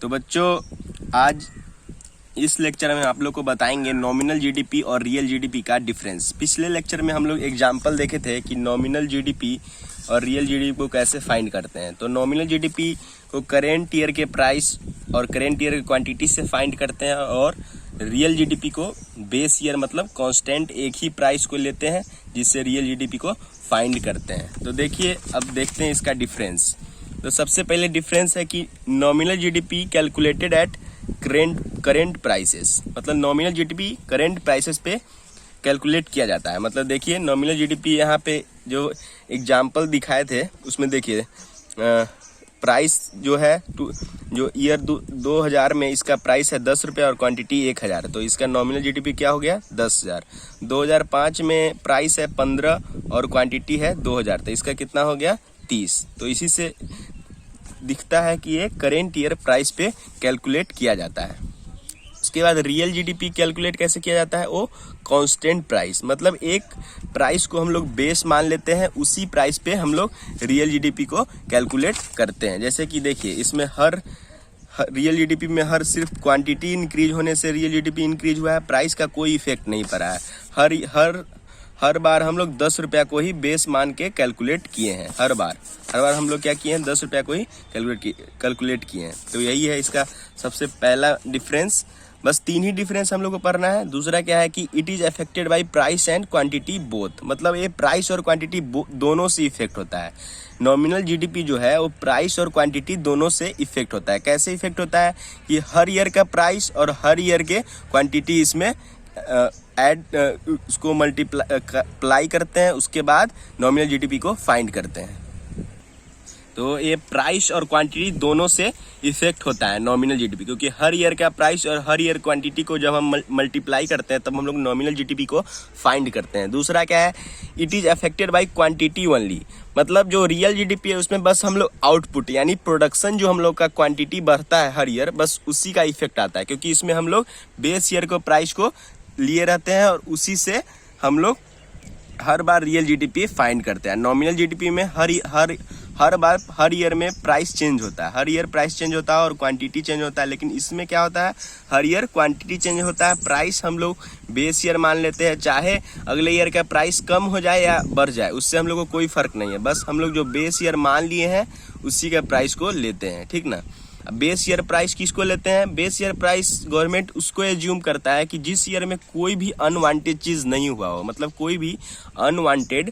तो बच्चों, आज इस लेक्चर में आप लोग को बताएंगे नॉमिनल जीडीपी और रियल जीडीपी का डिफरेंस। पिछले लेक्चर में हम लोग एग्जांपल देखे थे कि नॉमिनल जीडीपी और रियल जीडीपी को कैसे फाइंड करते हैं। तो नॉमिनल जीडीपी को करेंट ईयर के प्राइस और करेंट ईयर की क्वांटिटी से फाइंड करते हैं, और रियल जीडीपी को बेस ईयर मतलब कांस्टेंट एक ही प्राइस को लेते हैं, जिससे रियल जीडीपी को फाइंड करते हैं। तो देखिए, अब देखते हैं इसका डिफरेंस। तो सबसे पहले डिफरेंस है कि nominal GDP calculated at current prices, मतलब नॉमिनल जीडीपी करेंट प्राइसेस पे कैलकुलेट किया जाता है। मतलब देखिए, नॉमिनल जीडीपी यहाँ पे जो एग्जाम्पल दिखाए थे उसमें देखिए प्राइस जो है जो ईयर 2000 में इसका प्राइस है 10 रुपये और क्वांटिटी 1000 है, तो इसका नॉमिनल जीडीपी क्या हो गया 10,000। 2005 में प्राइस है 15 और क्वांटिटी है 2000, तो इसका कितना हो गया 30। तो इसी से दिखता है कि ये करेंट ईयर प्राइस पे कैलकुलेट किया जाता है। उसके बाद रियल जीडीपी कैलकुलेट कैसे किया जाता है, वो कांस्टेंट प्राइस, मतलब एक प्राइस को हम लोग बेस मान लेते हैं, उसी प्राइस पे हम लोग रियल जीडीपी को कैलकुलेट करते हैं। जैसे कि देखिए, इसमें हर रियल जीडीपी में हर सिर्फ क्वांटिटी इंक्रीज होने से रियल जीडीपी इंक्रीज हुआ है, प्राइस का कोई इफेक्ट नहीं पड़ा है। हर बार हम लोग 10 रुपया को ही बेस मान के कैलकुलेट किए हैं। हर बार हम लोग क्या किए हैं, 10 रुपया को ही कैलकुलेट किए हैं। तो यही है इसका सबसे पहला डिफरेंस। बस 3 ही डिफरेंस हम लोग को पढ़ना है। दूसरा क्या है कि it is affected by price and quantity both, मतलब ये प्राइस और क्वांटिटी दोनों से इफेक्ट होता है। नॉमिनल जीडीपी जो है वो प्राइस और क्वांटिटी दोनों से इफेक्ट होता है। कैसे इफेक्ट होता है कि हर ईयर का प्राइस और हर ईयर के क्वांटिटी इसमें उसको मल्टीप्लाई करते हैं, उसके बाद नॉमिनल जीडीपी को फाइंड करते हैं। तो ये प्राइस और क्वांटिटी दोनों से इफेक्ट होता है नॉमिनल जीडीपी, क्योंकि हर ईयर का प्राइस और हर ईयर क्वांटिटी को जब हम मल्टीप्लाई करते हैं तब हम लोग नॉमिनल जीडीपी को फाइंड करते हैं। दूसरा क्या है, it is affected by quantity only, मतलब जो रियल जीडीपी है उसमें बस हम लोग आउटपुट यानी प्रोडक्शन जो हम लोग का क्वांटिटी बढ़ता है हर ईयर, बस उसी का इफेक्ट आता है, क्योंकि इसमें हम लोग बेस ईयर को प्राइस को लिए रहते हैं और उसी से हम लोग हर बार रियल जीडीपी फाइंड करते हैं। नॉमिनल जीडीपी में हर बार हर ईयर में प्राइस चेंज होता है, हर ईयर प्राइस चेंज होता है और क्वांटिटी चेंज होता है। लेकिन इसमें क्या होता है, हर ईयर क्वांटिटी चेंज होता है, प्राइस हम लोग बेस ईयर मान लेते हैं, चाहे अगले ईयर का प्राइस कम हो जाए या बढ़ जाए, उससे हम लोग को कोई फर्क नहीं है। बस हम लोग जो बेस ईयर मान लिए हैं उसी का प्राइस को लेते हैं, ठीक ना। बेस ईयर प्राइस किसको लेते हैं, बेस ईयर प्राइस गवर्नमेंट उसको एज्यूम करता है कि जिस ईयर में कोई भी अनवांटेड चीज नहीं हुआ हो, मतलब कोई भी अनवांटेड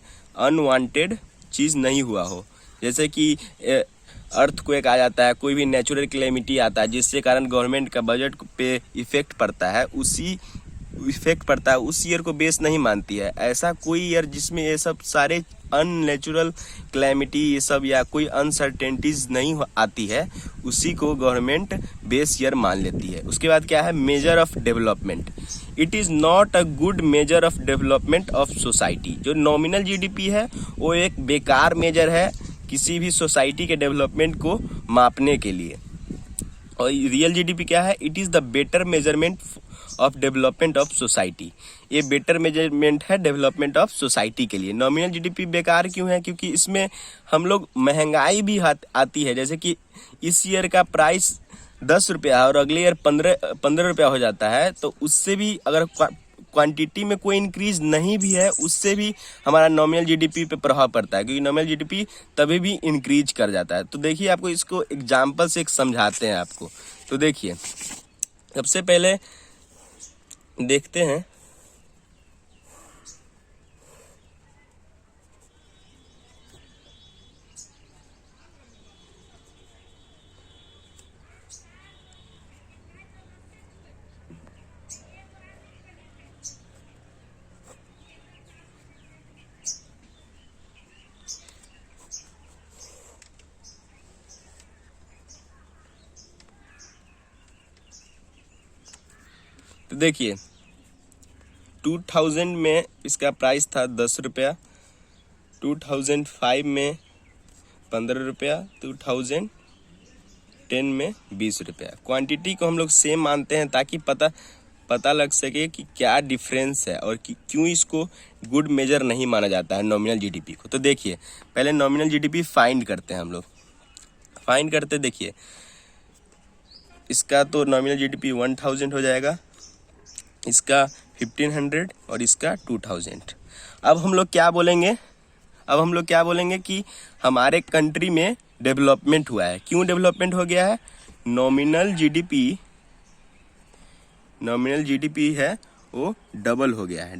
चीज नहीं हुआ हो, जैसे कि अर्थक्वेक आ जाता है, कोई भी नेचुरल कैलेमिटी आता है जिससे कारण गवर्नमेंट का बजट पे इफेक्ट पड़ता है, उस ईयर को बेस नहीं मानती है। ऐसा कोई ईयर जिसमें ये सब सारे अननेचुरल कैलेमिटी ये सब या कोई अनसर्टेनिटीज नहीं आती है, उसी को गवर्नमेंट बेस ईयर मान लेती है। उसके बाद क्या है, measure of development, it is not a good measure of development of society. जो नॉमिनल जीडीपी है वो एक बेकार मेजर है किसी भी सोसाइटी के डेवलपमेंट को मापने के लिए। और रियल जीडीपी क्या है, it is the better measurement of development of society, ये बेटर मेजरमेंट है डेवलपमेंट ऑफ सोसाइटी के लिए। नॉमिनल जीडीपी बेकार क्यों है, क्योंकि इसमें हम लोग महंगाई भी आती है, जैसे कि इस ईयर का प्राइस 10 रुपया और अगले ईयर 15 रुपया हो जाता है, तो उससे भी अगर क्वांटिटी में कोई इंक्रीज नहीं भी है, उससे भी हमारा नॉमिनल जीडीपी पे प्रभाव पड़ता है, क्योंकि नॉमिनल जीडीपी तभी भी इंक्रीज कर जाता है। तो देखिए, आपको इसको एग्जाम्पल से समझाते हैं आपको। तो देखिए, सबसे पहले देखते हैं तो देखिए 2000 में इसका प्राइस था 10 रुपया, 2005 में 15 रुपया, 2010 में 20 रुपया। क्वांटिटी को हम लोग सेम मानते हैं ताकि पता लग सके कि क्या डिफरेंस है और क्यों इसको गुड मेजर नहीं माना जाता है नॉमिनल जीडीपी को। तो देखिए, पहले नॉमिनल जीडीपी फाइंड करते हैं हम लोग। फाइंड करते देखिए इसका तो नॉमिनल जीडीपी 1000 हो जाएगा, इसका 1500 और इसका 2000। अब हम लोग क्या बोलेंगे कि हमारे कंट्री में डेवलपमेंट हुआ है। क्यों डेवलपमेंट हो गया है? नॉमिनल जीडीपी है वो डबल हो गया है।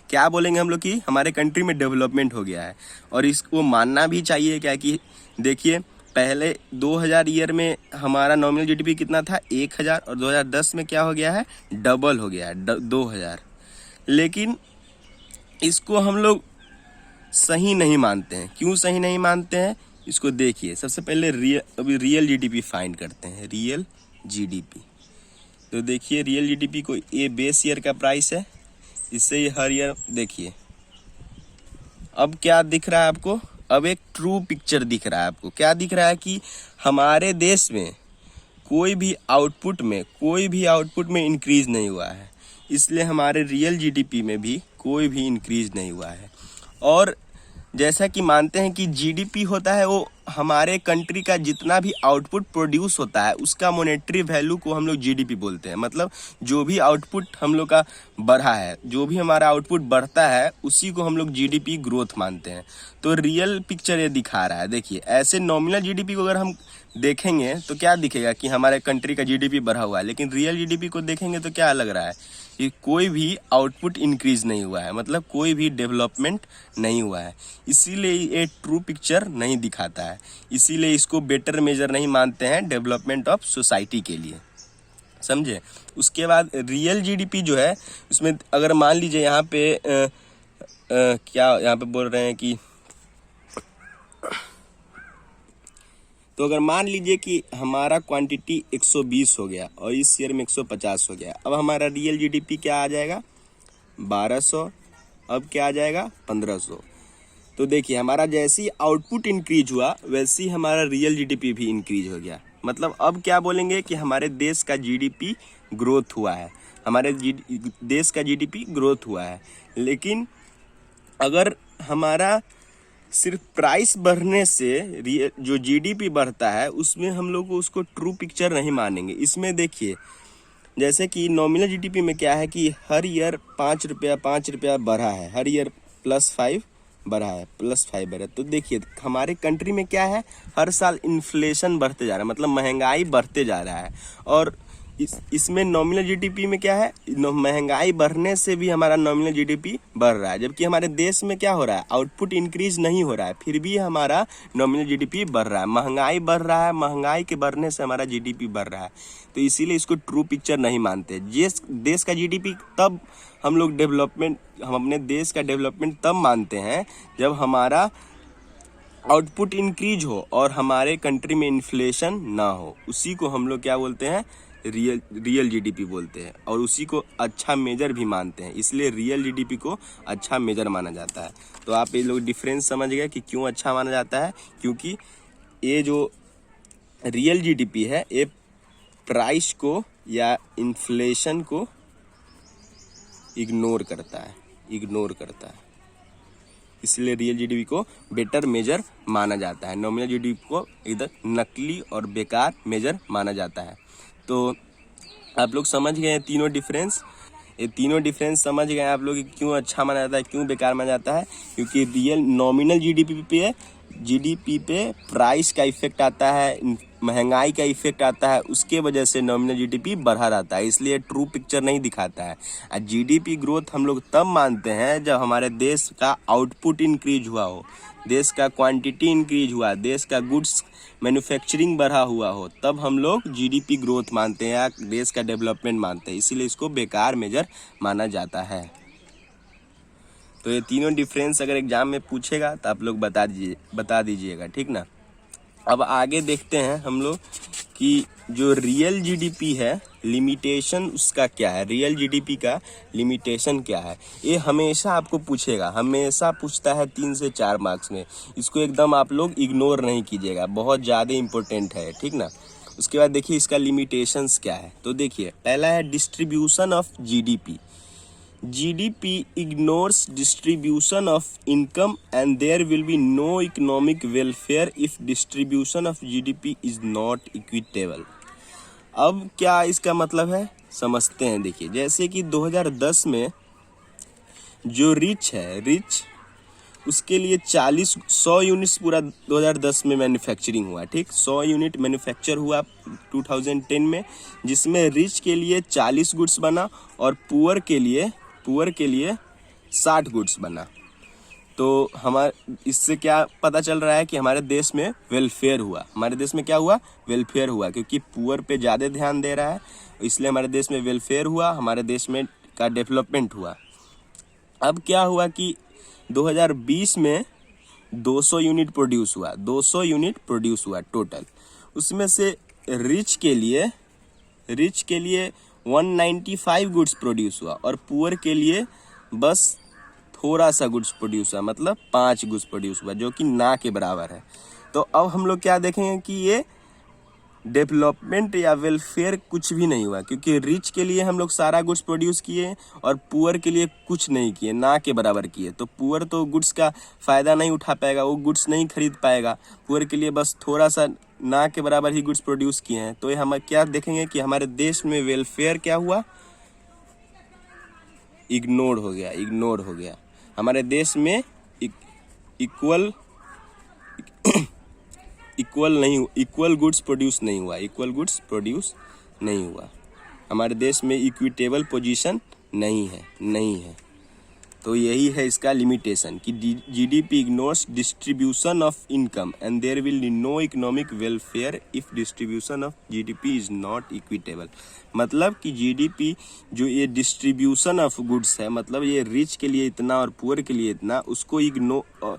क्या बोलेंगे हम लोग कि हमारे कंट्री में डेवलपमेंट हो गया है। और इसको मानना भी चाहिए क्या कि देखिए पहले 2000 ईयर में हमारा नॉमिनल जीडीपी कितना था 1000, और 2010 में क्या हो गया है, डबल हो गया है 2000। लेकिन इसको हम लोग सही नहीं मानते हैं। क्यों सही नहीं मानते हैं इसको देखिए। सबसे पहले रियल जीडीपी फाइंड करते हैं। रियल जीडीपी, तो देखिए रियल जीडीपी को ये बेस ईयर का प्राइस है, इससे ये हर ईयर देखिए। अब क्या दिख रहा है आपको? अब एक ट्रू पिक्चर दिख रहा है आपको। क्या दिख रहा है कि हमारे देश में कोई भी आउटपुट में इंक्रीज नहीं हुआ है, इसलिए हमारे रियल जीडीपी में भी कोई भी इंक्रीज नहीं हुआ है। और जैसा कि मानते हैं कि जीडीपी होता है वो हमारे कंट्री का जितना भी आउटपुट प्रोड्यूस होता है उसका मॉनेटरी वैल्यू को हम लोग जीडीपी बोलते हैं। मतलब जो भी आउटपुट हम लोग का बढ़ा है, जो भी हमारा आउटपुट बढ़ता है उसी को हम लोग जीडीपी ग्रोथ मानते हैं। तो रियल पिक्चर ये दिखा रहा है। देखिए ऐसे नॉमिनल जीडीपी को अगर हम देखेंगे तो क्या दिखेगा कि हमारे कंट्री का जीडीपी बढ़ा हुआ है, लेकिन रियल जीडीपी को देखेंगे तो क्या लग रहा है कि कोई भी आउटपुट इंक्रीज नहीं हुआ है, मतलब कोई भी डेवलपमेंट नहीं हुआ है। इसीलिए ये ट्रू पिक्चर नहीं दिखाता है, इसीलिए इसको बेटर मेजर नहीं मानते हैं डेवलपमेंट ऑफ सोसाइटी के लिए, समझे। उसके बाद रियल जीडीपी जो है उसमें अगर मान लीजिए यहाँ पे क्या यहाँ पे बोल रहे हैं कि, तो अगर मान लीजिए कि हमारा क्वांटिटी 120 हो गया और इस ईयर में 150 हो गया, अब हमारा रियल जीडीपी क्या आ जाएगा 1200, अब क्या आ जाएगा 1500। तो देखिए हमारा जैसी आउटपुट इंक्रीज हुआ वैसे ही हमारा रियल जीडीपी भी इंक्रीज हो गया। मतलब अब क्या बोलेंगे कि हमारे देश का जीडीपी ग्रोथ हुआ है, हमारे देश का जीडीपी ग्रोथ हुआ है। लेकिन अगर हमारा सिर्फ प्राइस बढ़ने से जो जीडीपी बढ़ता है उसमें हम लोग उसको ट्रू पिक्चर नहीं मानेंगे। इसमें देखिए जैसे कि नॉमिनल जीडीपी में क्या है कि हर ईयर 5 रुपया बढ़ा है, हर ईयर +5 बढ़ा है। तो देखिए हमारे कंट्री में क्या है, हर साल इन्फ्लेशन बढ़ते जा रहा है, मतलब महंगाई बढ़ते जा रहा है। और इसमें नॉमिनल जीडीपी में क्या है, महंगाई बढ़ने से भी हमारा नॉमिनल जीडीपी बढ़ रहा है। जबकि हमारे देश में क्या हो रहा है, आउटपुट इंक्रीज नहीं हो रहा है, फिर भी हमारा नॉमिनल जीडीपी बढ़ रहा है। महंगाई बढ़ रहा है, महंगाई के बढ़ने से हमारा जीडीपी बढ़ रहा है। तो इसीलिए इसको ट्रू पिक्चर नहीं मानते। देश का जीडीपी तब हम लोग हम अपने देश का डेवलपमेंट तब मानते हैं जब हमारा आउटपुट इंक्रीज हो और हमारे कंट्री में इन्फ्लेशन ना हो। उसी को हम लोग क्या बोलते हैं, रियल जीडीपी बोलते हैं, और उसी को अच्छा मेजर भी मानते हैं। इसलिए रियल जीडीपी को अच्छा मेजर माना जाता है। तो आप ये लोग डिफरेंस समझ गए कि क्यों अच्छा माना जाता है, क्योंकि ये जो रियल जीडीपी है ये प्राइस को या इन्फ्लेशन को इग्नोर करता है। इसलिए रियल जीडीपी को बेटर मेजर माना जाता है। नॉमिनल जीडीपी को इधर नकली और बेकार मेजर माना जाता है। तो आप लोग समझ गए हैं तीनों डिफरेंस। ये तीनों डिफरेंस समझ गए आप लोग क्यों अच्छा माना जाता है, क्यों बेकार माना जाता है। क्योंकि रियल नॉमिनल जीडीपी पे प्राइस का इफेक्ट आता है, महंगाई का इफेक्ट आता है, उसके वजह से नॉमिनल जीडीपी बढ़ा रहता है, इसलिए ट्रू पिक्चर नहीं दिखाता है। और जीडीपी ग्रोथ हम लोग तब मानते हैं जब हमारे देश का आउटपुट इंक्रीज हुआ हो, देश का क्वांटिटी इंक्रीज हुआ, देश का गुड्स मैन्युफैक्चरिंग बढ़ा हुआ हो, तब हम लोग जीडीपी ग्रोथ मानते हैं या देश का डेवलपमेंट मानते हैं। इसीलिए इसको बेकार मेजर माना जाता है। तो ये तीनों डिफरेंस अगर एग्जाम में पूछेगा तो आप लोग बता दीजिएगा, ठीक ना। अब आगे देखते हैं हम लोग कि जो रियल जीडीपी है लिमिटेशन उसका क्या है, रियल जीडीपी का लिमिटेशन क्या है। ये हमेशा आपको पूछेगा, हमेशा पूछता है 3 से 4 मार्क्स में। इसको एकदम आप लोग इग्नोर नहीं कीजिएगा, बहुत ज़्यादा इम्पोर्टेंट है, ठीक ना। उसके बाद देखिए इसका लिमिटेशंस क्या है। तो देखिए पहला है distribution of GDP. GDP ignores distribution of income and there will be no economic welfare if distribution of GDP is not equitable. अब क्या इसका मतलब है समझते हैं। देखिए, जैसे कि 2010 में जो रिच उसके लिए 100 यूनिट्स पूरा 2010 में मैन्युफैक्चरिंग हुआ, ठीक। 100 यूनिट मैन्युफैक्चर हुआ 2010 में, जिसमें रिच के लिए 40 गुड्स बना और पुअर के लिए 60 गुड्स बना। तो हमारे इससे क्या पता चल रहा है कि हमारे देश में वेलफेयर हुआ। हमारे देश में क्या हुआ? वेलफेयर हुआ, क्योंकि पुअर पे ज़्यादा ध्यान दे रहा है, इसलिए हमारे देश में वेलफेयर हुआ, हमारे देश में का डेवलपमेंट हुआ। अब क्या हुआ कि 2020 में 200 यूनिट प्रोड्यूस हुआ, 200 यूनिट प्रोड्यूस हुआ टोटल। उसमें से रिच के लिए 195 गुड्स प्रोड्यूस हुआ और पुअर के लिए बस थोड़ा सा गुड्स प्रोड्यूस हुआ, मतलब 5 गुड्स प्रोड्यूस हुआ, जो कि ना के बराबर है। तो अब हम लोग क्या देखेंगे कि ये डेवलपमेंट या वेलफेयर कुछ भी नहीं हुआ, क्योंकि रिच के लिए हम लोग सारा गुड्स प्रोड्यूस किए और पुअर के लिए कुछ नहीं किए, ना के बराबर किए। तो पुअर तो गुड्स का फ़ायदा नहीं उठा पाएगा, वो गुड्स नहीं खरीद पाएगा। पुअर के लिए बस थोड़ा सा ना के बराबर ही गुड्स प्रोड्यूस किए हैं। तो ये हम क्या देखेंगे कि हमारे देश में वेलफेयर क्या हुआ? इग्नोर हो गया। हमारे देश में इक्वल गुड्स प्रोड्यूस नहीं हुआ। हमारे देश में इक्विटेबल पोजीशन नहीं है। तो यही है इसका लिमिटेशन कि GDP ignores distribution of income and there will be no economic welfare if distribution of GDP is not equitable. मतलब कि GDP जो ये डिस्ट्रीब्यूशन ऑफ गुड्स है, मतलब ये रिच के लिए इतना और पुअर के लिए इतना, उसको इग्नोर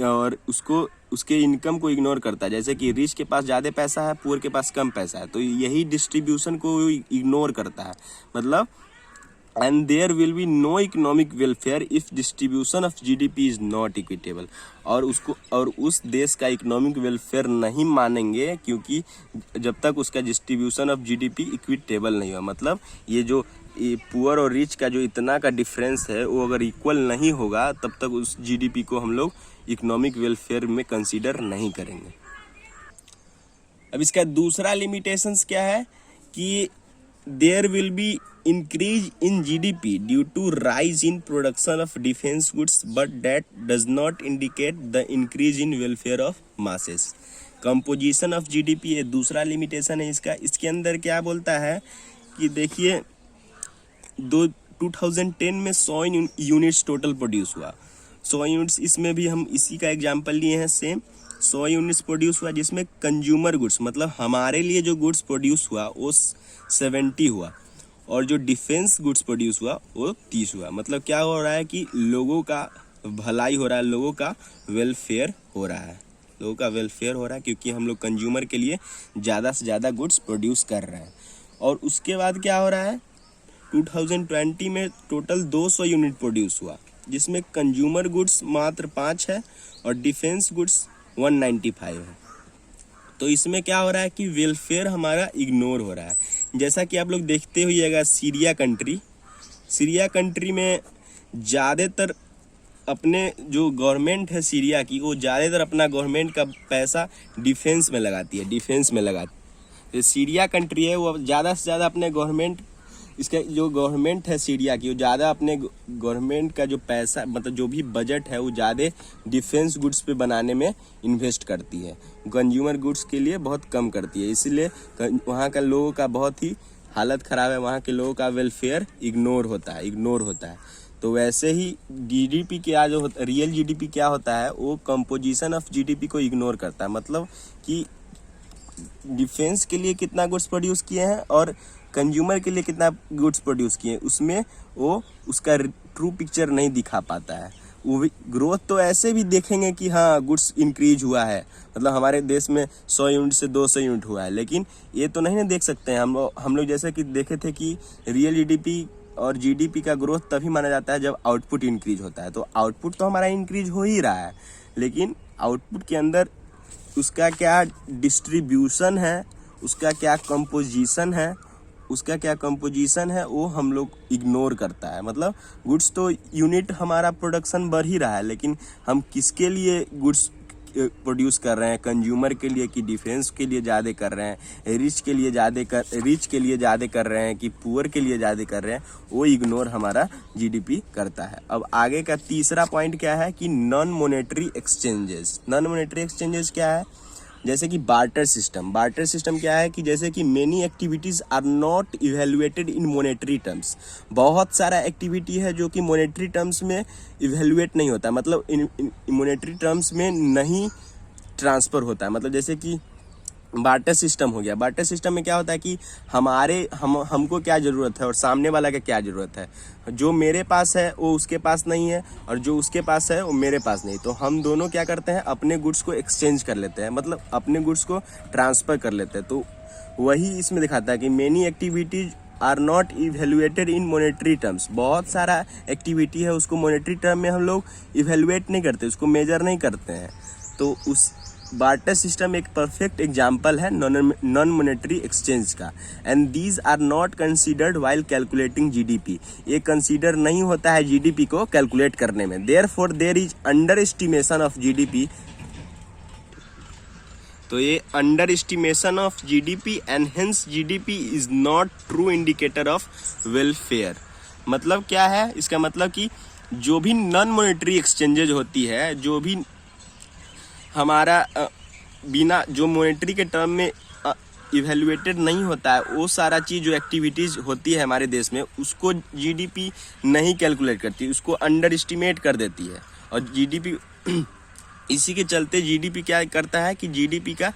और उसके इनकम को इग्नोर करता है। जैसे कि रिच के पास ज़्यादा पैसा है, पुअर के पास कम पैसा है, तो यही डिस्ट्रीब्यूशन को इग्नोर करता है। मतलब and there will be no economic welfare if distribution of GDP is not equitable। और उस देश का इकोनॉमिक वेलफेयर नहीं मानेंगे, क्योंकि जब तक उसका डिस्ट्रीब्यूशन ऑफ GDP इक्विटेबल नहीं हुआ। मतलब ये जो पुअर और रिच का जो इतना का डिफरेंस है, वो अगर इक्वल नहीं होगा तब तक उस GDP को हम लोग इकोनॉमिक वेलफेयर में कंसीडर नहीं करेंगे। अब इसका दूसरा लिमिटेशंस क्या है कि there will be increase in GDP due to rise in production of defense goods, but that does not indicate the increase in welfare of masses। composition of GDP ये दूसरा लिमिटेशन है इसका। इसके अंदर क्या बोलता है कि देखिए 2010 में 100 यूनिट्स टोटल प्रोड्यूस हुआ। 100 यूनिट्स, इसमें भी हम इसी का एग्जाम्पल लिए हैं सेम। 100 यूनिट्स प्रोड्यूस हुआ, जिसमें कंज्यूमर गुड्स मतलब हमारे लिए जो गुड्स प्रोड्यूस हुआ वो 70 हुआ और जो डिफेंस गुड्स प्रोड्यूस हुआ वो 30 हुआ। मतलब क्या हो रहा है कि लोगों का भलाई हो रहा है, लोगों का वेलफेयर हो रहा है, क्योंकि हम लोग कंज्यूमर के लिए ज़्यादा से ज़्यादा गुड्स प्रोड्यूस कर रहे हैं। और उसके बाद क्या हो रहा है, 2020 में टोटल 200 यूनिट प्रोड्यूस हुआ, जिसमें कंज्यूमर गुड्स मात्र 5 है और डिफेंस गुड्स 195 है। तो इसमें क्या हो रहा है कि वेलफेयर हमारा इग्नोर हो रहा है। जैसा कि आप लोग देखते होइएगा सीरिया कंट्री में ज़्यादातर अपने जो गवर्नमेंट है सीरिया की, वो ज़्यादातर अपना गवर्नमेंट का पैसा डिफेंस में लगाती है। तो सीरिया कंट्री है वो ज़्यादा से ज़्यादा अपने गवर्नमेंट, इसका जो गवर्नमेंट है सीरिया की, वो ज़्यादा अपने गवर्नमेंट का जो पैसा मतलब जो भी बजट है वो ज़्यादा डिफेंस गुड्स पे बनाने में इन्वेस्ट करती है, कंज्यूमर गुड्स के लिए बहुत कम करती है। इसलिए वहाँ का लोगों का बहुत ही हालत ख़राब है, वहाँ के लोगों का वेलफेयर इग्नोर होता है। तो वैसे ही GDP क्या जो रियल GDP क्या होता है, वो कंपोजिशन ऑफ GDP को इग्नोर करता है। मतलब कि डिफेंस के लिए कितना गुड्स प्रोड्यूस किए हैं और कंज्यूमर के लिए कितना गुड्स प्रोड्यूस किए, उसमें वो उसका ट्रू पिक्चर नहीं दिखा पाता है। वो भी ग्रोथ तो ऐसे भी देखेंगे कि हाँ गुड्स इंक्रीज हुआ है, मतलब हमारे देश में 100 यूनिट से 200 यूनिट हुआ है, लेकिन ये तो नहीं ना देख सकते हैं हम लोग जैसे कि देखे थे कि रियल GDP और GDP का ग्रोथ तभी माना जाता है जब आउटपुट इंक्रीज होता है। तो आउटपुट तो हमारा इंक्रीज हो ही रहा है, लेकिन आउटपुट के अंदर उसका क्या डिस्ट्रीब्यूशन है, उसका क्या कंपोजिशन है, उसका क्या कंपोजिशन है वो हम लोग इग्नोर करता है। मतलब गुड्स तो यूनिट हमारा प्रोडक्शन बढ़ ही रहा है, लेकिन हम किसके लिए गुड्स प्रोड्यूस कर रहे हैं, कंज्यूमर के लिए कि डिफेंस के लिए ज़्यादा कर रहे हैं, रिच के लिए ज़्यादा कर रहे हैं कि पुअर के लिए ज़्यादा कर रहे हैं, वो इग्नोर हमारा जीडीपी करता है। अब आगे का तीसरा पॉइंट क्या है कि non monetary exchanges. Non monetary exchanges क्या है? जैसे कि बार्टर सिस्टम। बार्टर सिस्टम क्या है कि जैसे कि many activities are not evaluated in monetary terms. बहुत सारा एक्टिविटी है जो कि मॉनेटरी टर्म्स में इवेल्युएट नहीं होता, मतलब इन मॉनेटरी टर्म्स में नहीं ट्रांसफ़र होता है। मतलब जैसे कि बार्टर सिस्टम हो गया। बार्टर सिस्टम में क्या होता है कि हमको क्या ज़रूरत है और सामने वाला का क्या ज़रूरत है। जो मेरे पास है वो उसके पास नहीं है, और जो उसके पास है वो मेरे पास नहीं। तो हम दोनों क्या करते हैं, अपने गुड्स को एक्सचेंज कर लेते हैं, मतलब अपने गुड्स को ट्रांसफ़र कर लेते हैं। तो वही इसमें दिखाता है कि many activities are not evaluated in monetary terms. बहुत सारा एक्टिविटी है उसको मॉनेटरी टर्म में हम लोग इवेल्युएट नहीं करते, उसको मेजर नहीं करते हैं। तो उस बार्टर सिस्टम एक परफेक्ट एग्जाम्पल है नॉन मॉनेटरी एक्सचेंज का। And these are not considered while calculating GDP. ये कंसीडर नहीं होता है जीडीपी को कैलकुलेट करने में। Therefore there is under estimation of GDP. तो ये under estimation of GDP and hence GDP is not true indicator of welfare. मतलब क्या है इसका? मतलब कि जो भी नॉन मॉनेटरी एक्सचेंजेज होती है, जो भी हमारा बिना जो मॉनेटरी के टर्म में इवेल्युएटेड नहीं होता है, वो सारा चीज़ जो एक्टिविटीज़ होती है हमारे देश में, उसको जीडीपी नहीं कैलकुलेट करती, उसको अंडर एस्टिमेट कर देती है। और जीडीपी इसी के चलते जीडीपी क्या करता है कि जीडीपी का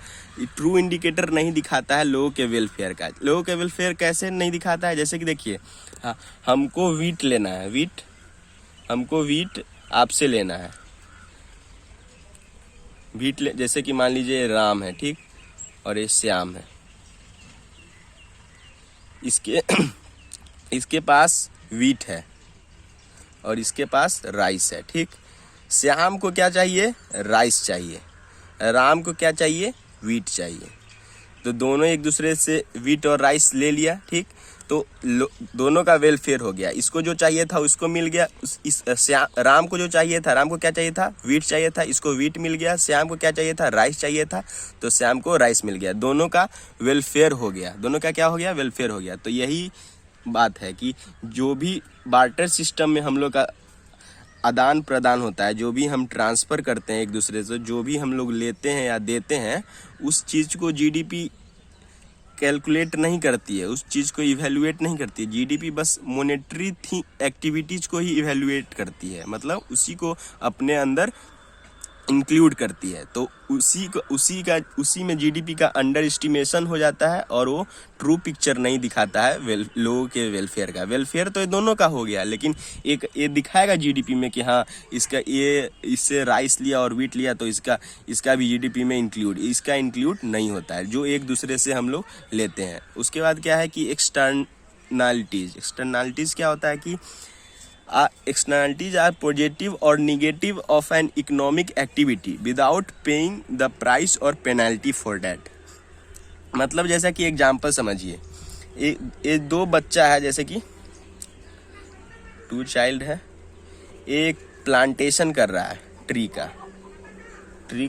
ट्रू इंडिकेटर नहीं दिखाता है लोगों के वेलफेयर का। लोगों के वेलफेयर कैसे नहीं दिखाता है? जैसे कि देखिए, हाँ, हमको वीट लेना है, हमको वीट आपसे लेना है। जैसे कि मान लीजिए राम है, ठीक, और ये श्याम है। इसके पास वीट है और इसके पास राइस है, ठीक। श्याम को क्या चाहिए? राइस चाहिए। राम को क्या चाहिए? वीट चाहिए। तो दोनों एक दूसरे से वीट और राइस ले लिया, ठीक। तो दोनों का वेलफेयर हो गया। इसको जो चाहिए था उसको मिल गया। राम को जो चाहिए था, राम को क्या चाहिए था? वीट चाहिए था, इसको वीट मिल गया। श्याम को क्या चाहिए था? राइस चाहिए था, तो श्याम को राइस मिल गया। दोनों का वेलफेयर हो गया। दोनों का क्या हो गया? वेलफेयर हो गया। तो यही बात है कि जो भी बार्टर सिस्टम में हम लोग का आदान प्रदान होता है, जो भी हम ट्रांसफ़र करते हैं एक दूसरे से, जो भी हम लोग लेते हैं या देते हैं, उस चीज़ को जीडीपी कैलकुलेट नहीं करती है, उस चीज़ को इवेल्युएट नहीं करती है। जीडीपी बस मॉनेटरी एक्टिविटीज़ को ही इवेल्युएट करती है, मतलब उसी को अपने अंदर इंक्लूड करती है। तो उसी में जीडीपी का अंडर एस्टिमेशन हो जाता है और वो ट्रू पिक्चर नहीं दिखाता है लोगों के वेलफेयर का। वेलफेयर तो ये दोनों का हो गया, लेकिन एक ये दिखाएगा जीडीपी में कि हाँ, इससे राइस लिया और वीट लिया तो इसका भी जीडीपी में इसका इंक्लूड नहीं होता है, जो एक दूसरे से हम लोग लेते हैं। उसके बाद क्या है कि एक्सटर्नलिटीज़ क्या होता है कि externalities are positive or negative of an economic activity without paying the price or penalty for that। मतलब जैसा कि एग्जाम्पल समझिए, ये दो बच्चा है, जैसे कि 2 चाइल्ड है। एक प्लांटेशन कर रहा है ट्री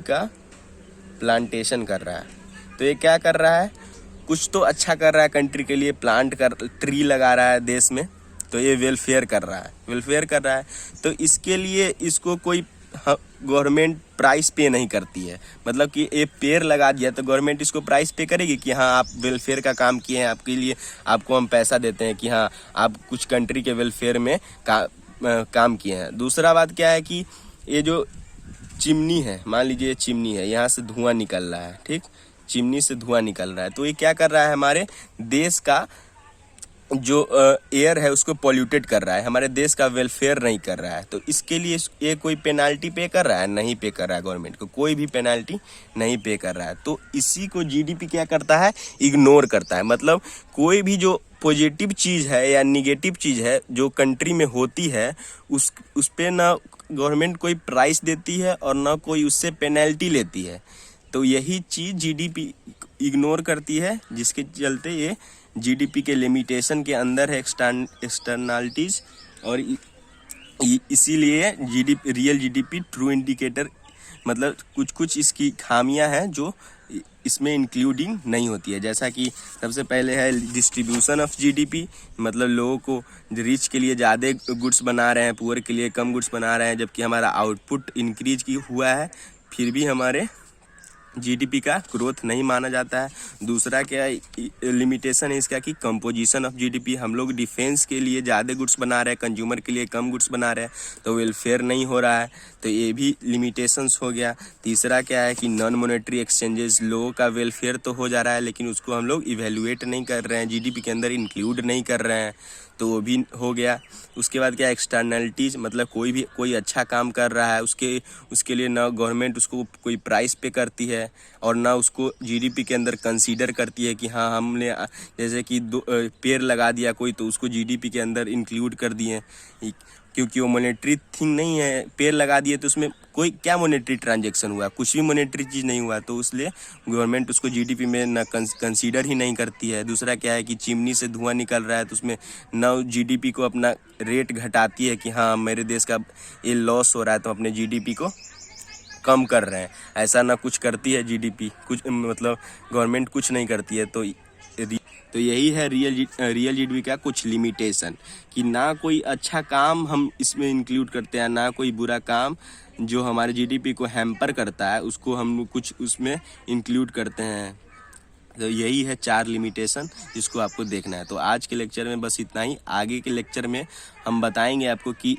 का प्लांटेशन कर रहा है। तो ये क्या कर रहा है? कुछ तो अच्छा कर रहा है कंट्री के लिए, ट्री लगा रहा है देश में, तो ये वेलफेयर कर रहा है। तो इसके लिए इसको कोई गवर्नमेंट प्राइस पे नहीं करती है। मतलब कि ये पेड़ लगा दिया तो गवर्नमेंट इसको प्राइस पे करेगी कि हाँ, आप वेलफेयर का काम किए हैं, आपके लिए आपको हम पैसा देते हैं कि हाँ, आप कुछ कंट्री के वेलफेयर में काम किए हैं। दूसरा बात क्या है कि ये जो चिमनी है, मान लीजिए चिमनी है, यहाँ से धुआं निकल रहा है, ठीक, चिमनी से धुआं निकल रहा है। तो ये क्या कर रहा है? हमारे देश का जो एयर है उसको पॉल्यूटेड कर रहा है, हमारे देश का वेलफेयर नहीं कर रहा है। तो इसके लिए ये कोई पेनाल्टी पे कर रहा है? नहीं पे कर रहा है। गवर्नमेंट को कोई भी पेनाल्टी नहीं पे कर रहा है। तो इसी को जीडीपी क्या करता है? इग्नोर करता है। मतलब कोई भी जो पॉजिटिव चीज़ है या निगेटिव चीज़ है जो कंट्री में होती है, उस पे ना गवर्नमेंट कोई प्राइस देती है और ना कोई उससे पेनल्टी लेती है। तो यही चीज़ जीडीपी इग्नोर करती है, जिसके चलते ये जीडीपी के लिमिटेशन के अंदर है एक्सटर्नलिटीज़, और इसीलिए GDP real GDP true indicator मतलब कुछ कुछ इसकी खामियां हैं जो इसमें इंक्लूडिंग नहीं होती है। जैसा कि सबसे पहले है डिस्ट्रीब्यूशन ऑफ जीडीपी, मतलब लोगों को रिच के लिए ज़्यादा गुड्स बना रहे हैं, पुअर के लिए कम गुड्स बना रहे हैं, जबकि हमारा आउटपुट इंक्रीज की हुआ है फिर भी हमारे जीडीपी का ग्रोथ नहीं माना जाता है। दूसरा क्या लिमिटेशन है इसका कि कंपोजिशन ऑफ जीडीपी, हम लोग डिफेंस के लिए ज़्यादा गुड्स बना रहे हैं, कंज्यूमर के लिए कम गुड्स बना रहे हैं, तो वेलफेयर नहीं हो रहा है, तो ये भी लिमिटेशंस हो गया। तीसरा क्या है कि नॉन मॉनेटरी एक्सचेंजेस, लोगों का वेलफेयर तो हो जा रहा है लेकिन उसको हम लोग इवेल्युएट नहीं कर रहे हैं, जीडीपी के अंदर इंक्लूड नहीं कर रहे हैं, तो वो भी हो गया। उसके बाद क्या एक्सटर्नलिटीज़, मतलब कोई अच्छा काम कर रहा है उसके लिए ना गवर्नमेंट उसको कोई प्राइस पे करती है और ना उसको जीडीपी के अंदर कंसीडर करती है कि हाँ हमने जैसे कि पेड़ लगा दिया कोई तो उसको जीडीपी के अंदर इंक्लूड कर दिए, क्योंकि वो मॉनेटरी थिंग नहीं है। पेड़ लगा दिए तो उसमें कोई क्या मॉनेटरी ट्रांजैक्शन हुआ, कुछ भी मॉनेटरी चीज़ नहीं हुआ, तो इसलिए गवर्नमेंट उसको जीडीपी में ना कंसीडर ही नहीं करती है। दूसरा क्या है कि चिमनी से धुआं निकल रहा है तो उसमें ना जीडीपी को अपना रेट घटाती है कि हाँ मेरे देश का ये लॉस हो रहा है तो अपने जीडीपी को कम कर रहे हैं, ऐसा ना कुछ करती है जीडीपी, कुछ मतलब गवर्नमेंट कुछ नहीं करती है। तो यही है रियल जीडीपी का कुछ लिमिटेशन कि ना कोई अच्छा काम हम इसमें इंक्लूड करते हैं, ना कोई बुरा काम जो हमारे जीडीपी को हैम्पर करता है उसको हम कुछ उसमें इंक्लूड करते हैं। तो यही है 4 लिमिटेशन जिसको आपको देखना है। तो आज के लेक्चर में बस इतना ही। आगे के लेक्चर में हम बताएंगे आपको कि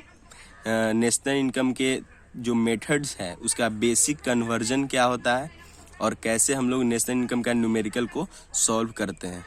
नेशनल इनकम के जो मेथड्स है उसका बेसिक कन्वर्जन क्या होता है और कैसे हम लोग नेशनल इनकम का न्यूमेरिकल को सॉल्व करते हैं।